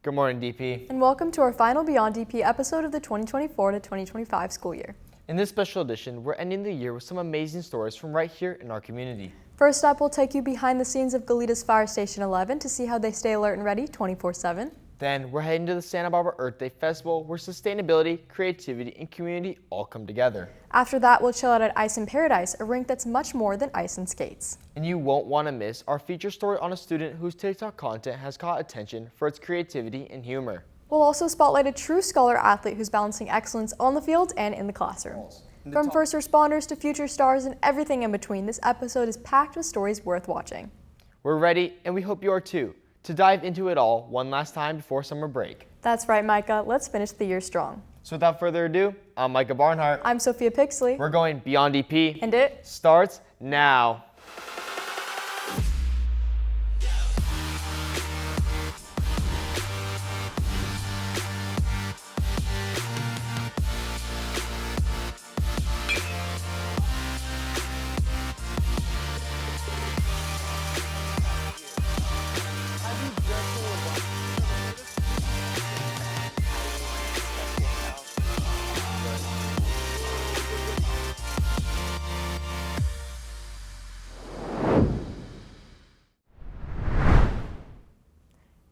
Good morning, DP. And welcome to our final Beyond DP episode of the 2024 to 2025 school year. In this special edition, we're ending the year with some amazing stories from right here in our community. First up, we'll take you behind the scenes of Goleta's Fire Station 11 to see how they stay alert and ready 24/7. Then we're heading to the Santa Barbara Earth Day Festival where sustainability, creativity, and community all come together. After that, we'll chill out at Ice in Paradise, a rink that's much more than ice and skates. And you won't want to miss our feature story on a student whose TikTok content has caught attention for its creativity and humor. We'll also spotlight a true scholar athlete who's balancing excellence on the field and in the classroom. From first responders to future stars and everything in between, this episode is packed with stories worth watching. We're ready, and we hope you are too, to dive into it all one last time before summer break. That's right, Micah. Let's finish the year strong. So without further ado, I'm Micah Barnhart. I'm Sophia Pixley. We're going Beyond DP. And it starts now.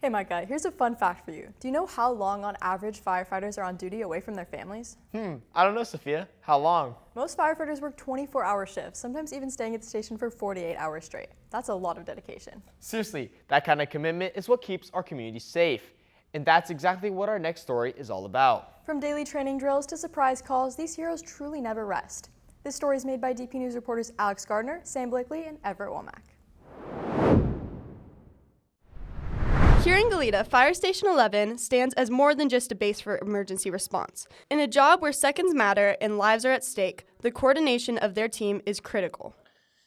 Hey Micah, here's a fun fact for you. Do you know how long on average firefighters are on duty away from their families? I don't know, Sophia. How long? Most firefighters work 24-hour shifts, sometimes even staying at the station for 48 hours straight. That's a lot of dedication. Seriously, that kind of commitment is what keeps our community safe. And that's exactly what our next story is all about. From daily training drills to surprise calls, these heroes truly never rest. This story is made by DPNews reporters Alex Gardner, Sam Blakely, and Everett Womack. Here in Goleta, Fire Station 11 stands as more than just a base for emergency response. In a job where seconds matter and lives are at stake, the coordination of their team is critical.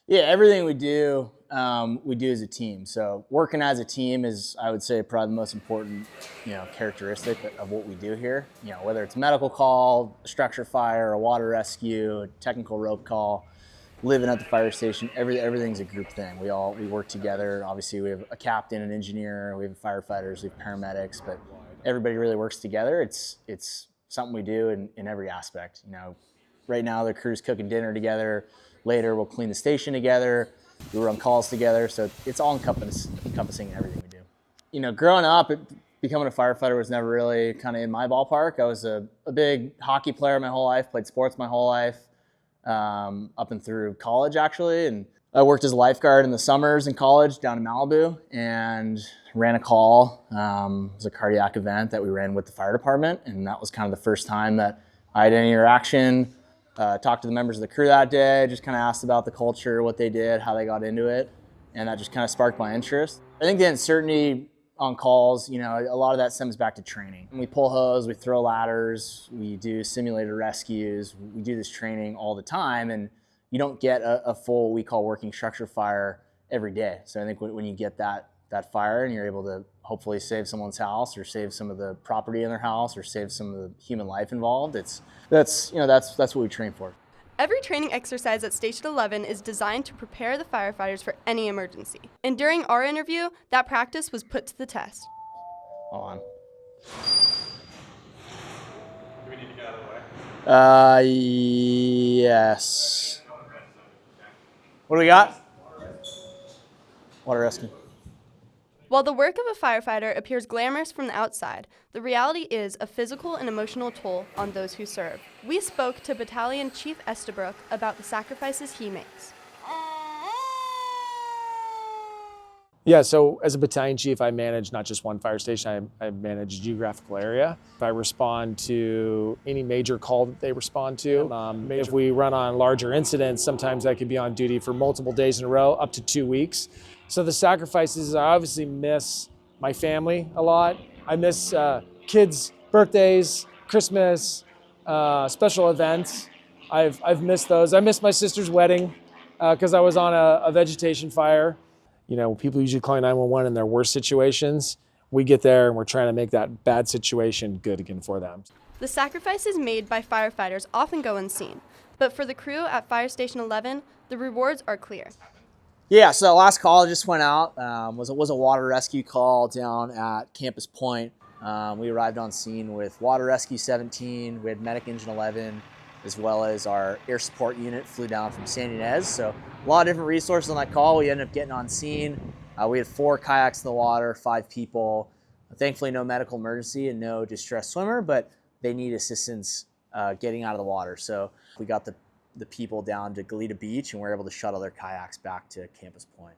Yeah, everything we do as a team. So working as a team is, I would say, probably the most important, characteristic of what we do here. Whether it's a medical call, a structure fire, a water rescue, a technical rope call, living at the fire station, everything's a group thing. We work together. Obviously, we have a captain, an engineer, we have firefighters, we have paramedics, but everybody really works together. It's something we do in every aspect. Right now the crew's cooking dinner together. Later we'll clean the station together. We run calls together. So it's all encompassing in everything we do. Growing up, becoming a firefighter was never really kind of in my ballpark. I was a big hockey player my whole life, played sports my whole life. Up and through college, actually. And I worked as a lifeguard in the summers in college down in Malibu and ran a call. It was a cardiac event that we ran with the fire department. And that was kind of the first time that I had any interaction, talked to the members of the crew that day, just kind of asked about the culture, what they did, how they got into it. And that just kind of sparked my interest. I think the uncertainty on calls, a lot of that stems back to training. We pull hose, we throw ladders, we do simulated rescues, we do this training all the time, and you don't get a full, we call working structure fire every day. So I think when you get that fire and you're able to hopefully save someone's house or save some of the property in their house or save some of the human life involved, that's what we train for. Every training exercise at Station 11 is designed to prepare the firefighters for any emergency. And during our interview, that practice was put to the test. On. Do we need to get out of the way? Yes. What do we got? Water rescue. While the work of a firefighter appears glamorous from the outside, the reality is a physical and emotional toll on those who serve. We spoke to Battalion Chief Estabrook about the sacrifices he makes. Yeah, so as a battalion chief, I manage not just one fire station, I manage a geographical area. I respond to any major call that they respond to. If we run on larger incidents, sometimes I could be on duty for multiple days in a row, up to 2 weeks. So the sacrifices, I obviously miss my family a lot. I miss kids' birthdays, Christmas, special events. I've missed those. I missed my sister's wedding because I was on a vegetation fire. People usually call 911 in their worst situations. We get there and we're trying to make that bad situation good again for them. The sacrifices made by firefighters often go unseen, but for the crew at Fire Station 11, the rewards are clear. Yeah, so last call I just went out was a water rescue call down at Campus Point. We arrived on scene with Water Rescue 17, we had Medic Engine 11, as well as our air support unit flew down from San Ynez. So a lot of different resources on that call. We ended up getting on scene. We had 4 kayaks in the water, 5 people. Thankfully, no medical emergency and no distressed swimmer, but they need assistance getting out of the water. So we got the people down to Goleta Beach and we're able to shuttle their kayaks back to Campus Point.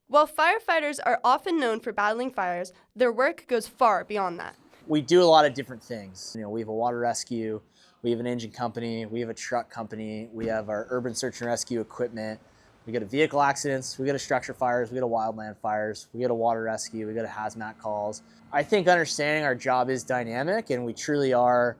While firefighters are often known for battling fires, their work goes far beyond that. We do a lot of different things. You know, we have a water rescue, we have an engine company, we have a truck company, we have our urban search and rescue equipment. We go to vehicle accidents, we go to structure fires, we go to wildland fires, we go to water rescue, we go to hazmat calls. I think understanding our job is dynamic and we truly are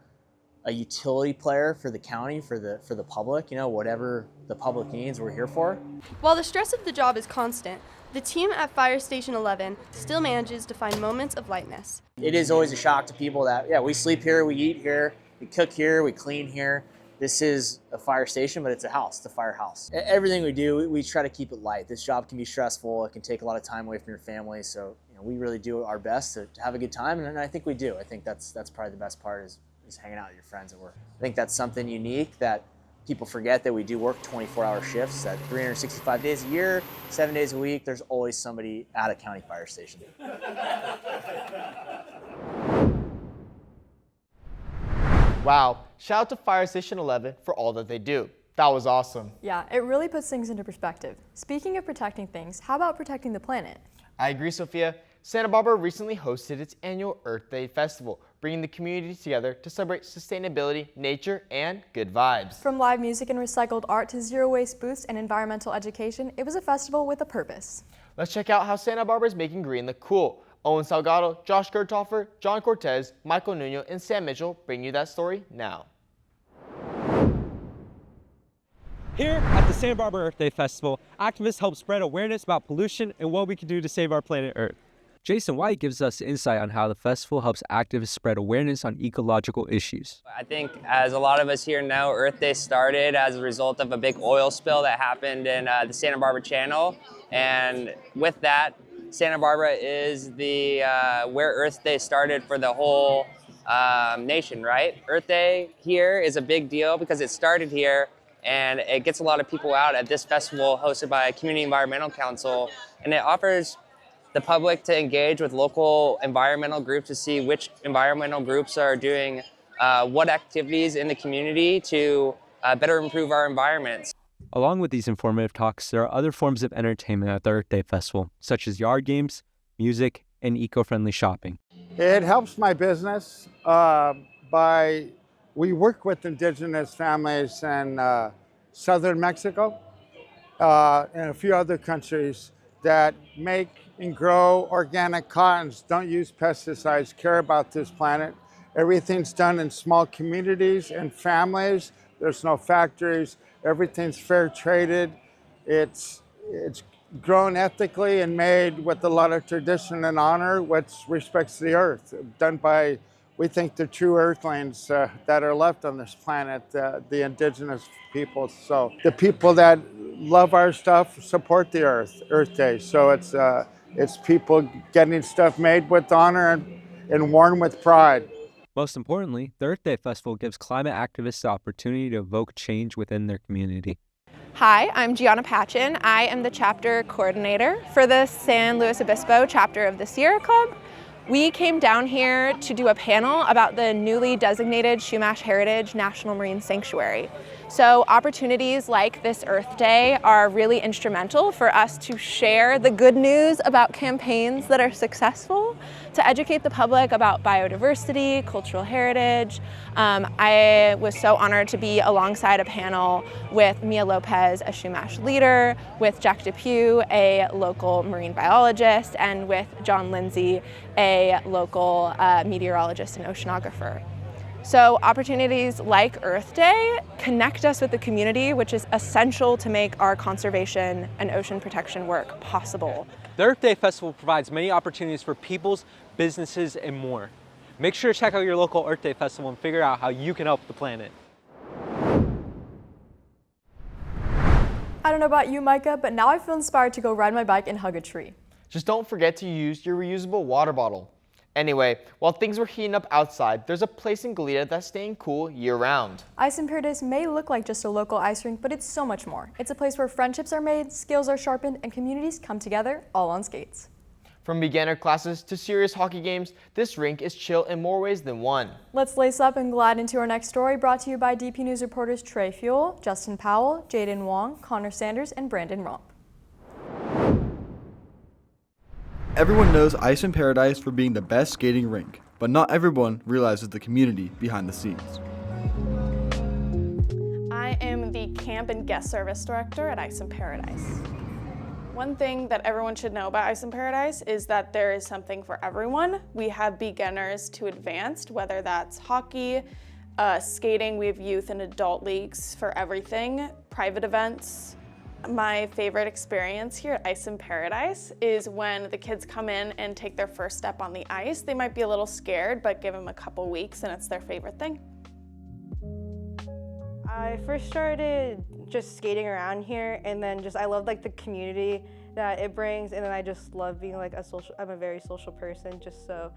a utility player for the county, for the public, you know, whatever the public needs, we're here for. While the stress of the job is constant, the team at Fire Station 11 still manages to find moments of lightness. It is always a shock to people that, yeah, we sleep here, we eat here, we cook here, we clean here. This is a fire station, but it's a house, it's a firehouse. Everything we do, we try to keep it light. This job can be stressful, it can take a lot of time away from your family, so you know, we really do our best to have a good time, and I think we do. I think that's probably the best part is hanging out with your friends at work. I think that's something unique that people forget, that we do work 24-hour shifts at 365 days a year, 7 days a week. There's always somebody at a county fire station. Wow, shout out to Fire Station 11 for all that they do. That was awesome. Yeah, it really puts things into perspective. Speaking of protecting things, how about protecting the planet? I agree, Sophia. Santa Barbara recently hosted its annual Earth Day Festival, bringing the community together to celebrate sustainability, nature, and good vibes. From live music and recycled art to zero waste booths and environmental education, it was a festival with a purpose. Let's check out how Santa Barbara is making green look cool. Owen Salgado, Josh Gertoffer, John Cortez, Michael Nuno, and Sam Mitchell bring you that story now. Here at the Santa Barbara Earth Day Festival, activists help spread awareness about pollution and what we can do to save our planet Earth. Jason White gives us insight on how the festival helps activists spread awareness on ecological issues. I think, as a lot of us here know, Earth Day started as a result of a big oil spill that happened in the Santa Barbara Channel. And with that, Santa Barbara is the where Earth Day started for the whole nation, right? Earth Day here is a big deal because it started here and it gets a lot of people out at this festival hosted by Community Environmental Council, and it offers the public to engage with local environmental groups to see which environmental groups are doing what activities in the community to better improve our environments. Along with these informative talks, there are other forms of entertainment at the Earth Day Festival, such as yard games, music, and eco-friendly shopping. It helps my business we work with indigenous families in southern Mexico and a few other countries that make and grow organic cottons, don't use pesticides, care about this planet. Everything's done in small communities and families. There's no factories. Everything's fair traded. It's grown ethically and made with a lot of tradition and honor, which respects the earth. Done by, we think, the true earthlings that are left on this planet, the indigenous people. So the people that love our stuff support the Earth Day. So it's people getting stuff made with honor and worn with pride. Most importantly, the Earth Day Festival gives climate activists the opportunity to evoke change within their community. Hi, I'm Gianna Patchen. I am the chapter coordinator for the San Luis Obispo chapter of the Sierra Club. We came down here to do a panel about the newly designated Chumash Heritage National Marine Sanctuary. So opportunities like this Earth Day are really instrumental for us to share the good news about campaigns that are successful, to educate the public about biodiversity, cultural heritage. I was so honored to be alongside a panel with Mia Lopez, a Chumash leader, with Jack Depew, a local marine biologist, and with John Lindsay, a local meteorologist and oceanographer. So opportunities like Earth Day connect us with the community, which is essential to make our conservation and ocean protection work possible. The Earth Day Festival provides many opportunities for peoples, businesses, and more. Make sure to check out your local Earth Day Festival and figure out how you can help the planet. I don't know about you, Micah, but now I feel inspired to go ride my bike and hug a tree. Just don't forget to use your reusable water bottle. Anyway, while things were heating up outside, there's a place in Goleta that's staying cool year-round. Ice in Paradise may look like just a local ice rink, but it's so much more. It's a place where friendships are made, skills are sharpened, and communities come together, all on skates. From beginner classes to serious hockey games, this rink is chill in more ways than one. Let's lace up and glide into our next story, brought to you by DP News reporters Trey Fuel, Justin Powell, Jaden Wong, Connor Sanders, and Brandon Romp. Everyone knows Ice in Paradise for being the best skating rink, but not everyone realizes the community behind the scenes. I am the Camp and Guest Service Director at Ice in Paradise. One thing that everyone should know about Ice in Paradise is that there is something for everyone. We have beginners to advanced, whether that's hockey, skating, we have youth and adult leagues for everything, private events. My favorite experience here at Ice in Paradise is when the kids come in and take their first step on the ice. They might be a little scared, but give them a couple weeks and it's their favorite thing. I first started just skating around here, and then I love like the community that it brings, and then I just love being like I'm a very social person, just so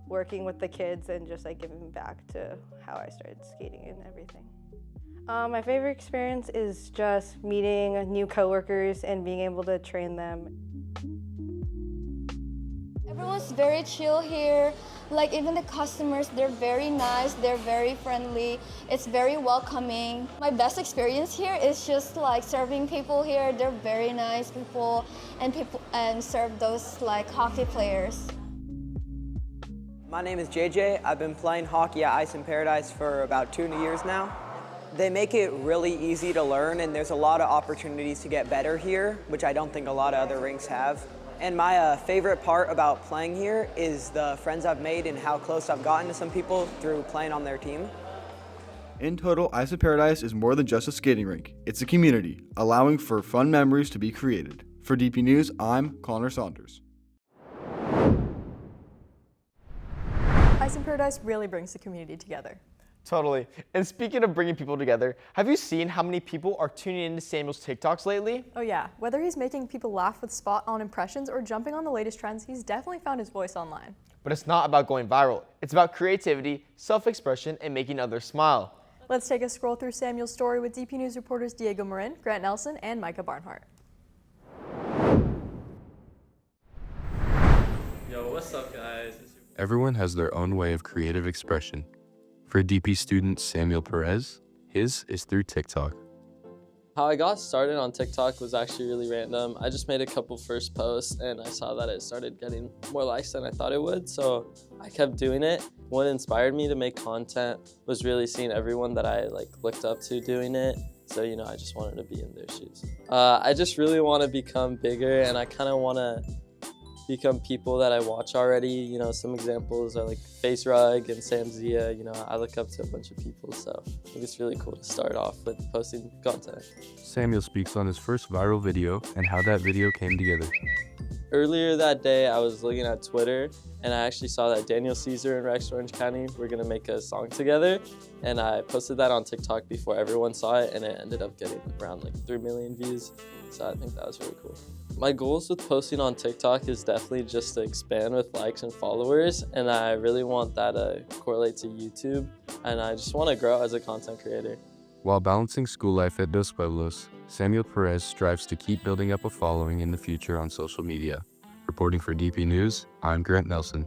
working with the kids and just like giving back to how I started skating and everything. My favorite experience is just meeting new coworkers and being able to train them. Everyone's very chill here. Like even the customers, they're very nice, they're very friendly, it's very welcoming. My best experience here is just like serving people here. They're very nice people and serve those like hockey players. My name is JJ. I've been playing hockey at Ice in Paradise for about 2 years now. They make it really easy to learn, and there's a lot of opportunities to get better here, which I don't think a lot of other rinks have. And my favorite part about playing here is the friends I've made and how close I've gotten to some people through playing on their team. In total, Ice in Paradise is more than just a skating rink. It's a community, allowing for fun memories to be created. For DP News, I'm Connor Saunders. Ice in Paradise really brings the community together. Totally. And speaking of bringing people together, have you seen how many people are tuning into Samuel's TikToks lately? Oh yeah, whether he's making people laugh with spot-on impressions or jumping on the latest trends, he's definitely found his voice online. But it's not about going viral. It's about creativity, self-expression, and making others smile. Let's take a scroll through Samuel's story with DP News reporters Diego Marin, Grant Nelson, and Micah Barnhart. Yo, what's up, guys? Everyone has their own way of creative expression. For DP student Samuel Perez, his is through TikTok. How I got started on TikTok was actually really random. I just made a couple first posts and I saw that it started getting more likes than I thought it would, so I kept doing it. What inspired me to make content was really seeing everyone that I looked up to doing it. So, I just wanted to be in their shoes. I just really want to become bigger, and I kind of want to become people that I watch already. Some examples are like Face Rug and Sam Zia. I look up to a bunch of people, so I think it's really cool to start off with posting content. Samuel speaks on his first viral video and how that video came together. Earlier that day, I was looking at Twitter, and I actually saw that Daniel Caesar and Rex Orange County were gonna make a song together, and I posted that on TikTok before everyone saw it, and it ended up getting around 3 million views, so I think that was really cool. My goals with posting on TikTok is definitely just to expand with likes and followers, and I really want that to correlate to YouTube, and I just want to grow as a content creator. While balancing school life at Dos Pueblos, Samuel Perez strives to keep building up a following in the future on social media. Reporting for DP News, I'm Grant Nelson.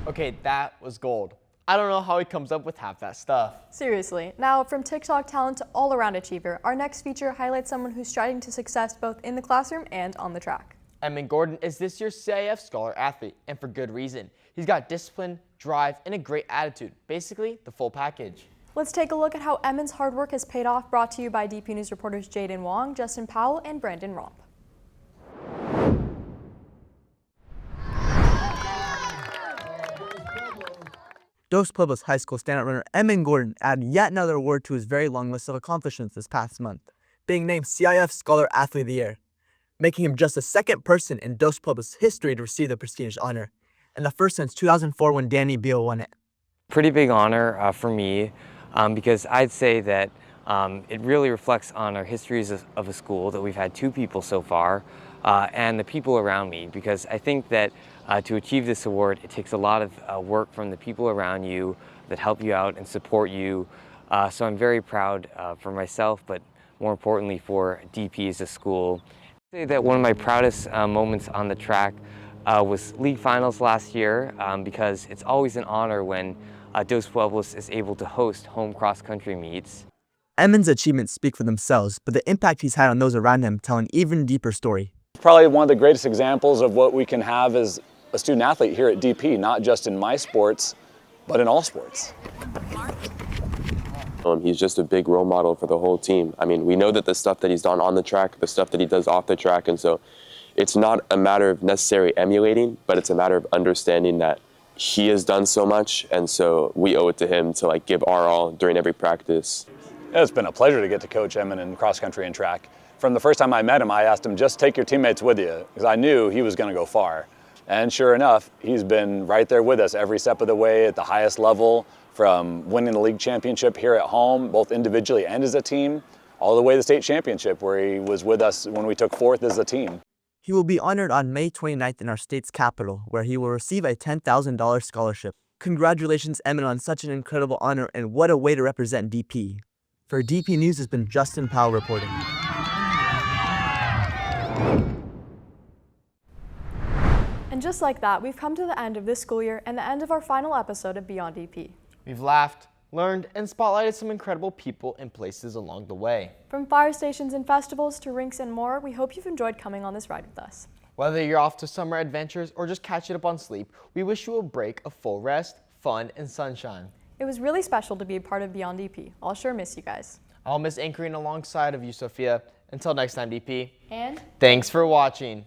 Okay, that was gold. I don't know how he comes up with half that stuff. Seriously. Now, from TikTok talent to all-around achiever, our next feature highlights someone who's striving to success both in the classroom and on the track. Emin Gordon is this year's CIF Scholar Athlete, and for good reason. He's got discipline, drive, and a great attitude. Basically, the full package. Let's take a look at how Emin's hard work has paid off, brought to you by DP News reporters Jaden Wong, Justin Powell, and Brandon Romp. Dos Pueblos High School standout runner Emin Gordon added yet another award to his very long list of accomplishments this past month, being named CIF Scholar Athlete of the Year, making him just the second person in Dos Pueblos history to receive the prestigious honor, and the first since 2004 when Danny Beal won it. Pretty big honor for me, because I'd say that it really reflects on our histories of a school that we've had 2 people so far and the people around me, because I think that to achieve this award, it takes a lot of work from the people around you that help you out and support you. So I'm very proud for myself, but more importantly for DP as a school. I'd say that one of my proudest moments on the track was league finals last year, because it's always an honor when Dos Pueblos is able to host home cross-country meets. Emin's achievements speak for themselves, but the impact he's had on those around him tell an even deeper story. Probably one of the greatest examples of what we can have as a student athlete here at DP, not just in my sports, but in all sports. He's just a big role model for the whole team. I mean, we know that the stuff that he's done on the track, the stuff that he does off the track, and so it's not a matter of necessarily emulating, but it's a matter of understanding that he has done so much, and so we owe it to him to give our all during every practice. It's been a pleasure to get to coach Emin in cross country and track. From the first time I met him, I asked him, just take your teammates with you, because I knew he was going to go far. And sure enough, he's been right there with us every step of the way at the highest level, from winning the league championship here at home, both individually and as a team, all the way to the state championship, where he was with us when we took fourth as a team. He will be honored on May 29th in our state's capital, where he will receive a $10,000 scholarship. Congratulations, Emin, on such an incredible honor, and what a way to represent DP. For DP News has been Justin Powell reporting. And just like that, we've come to the end of this school year and the end of our final episode of Beyond DP. We've laughed, learned, and spotlighted some incredible people and places along the way. From fire stations and festivals to rinks and more, we hope you've enjoyed coming on this ride with us. Whether you're off to summer adventures or just catching up on sleep, we wish you a break of full rest, fun, and sunshine. It was really special to be a part of Beyond DP. I'll sure miss you guys. I'll miss anchoring alongside of you, Sophia. Until next time, DP. And thanks for watching.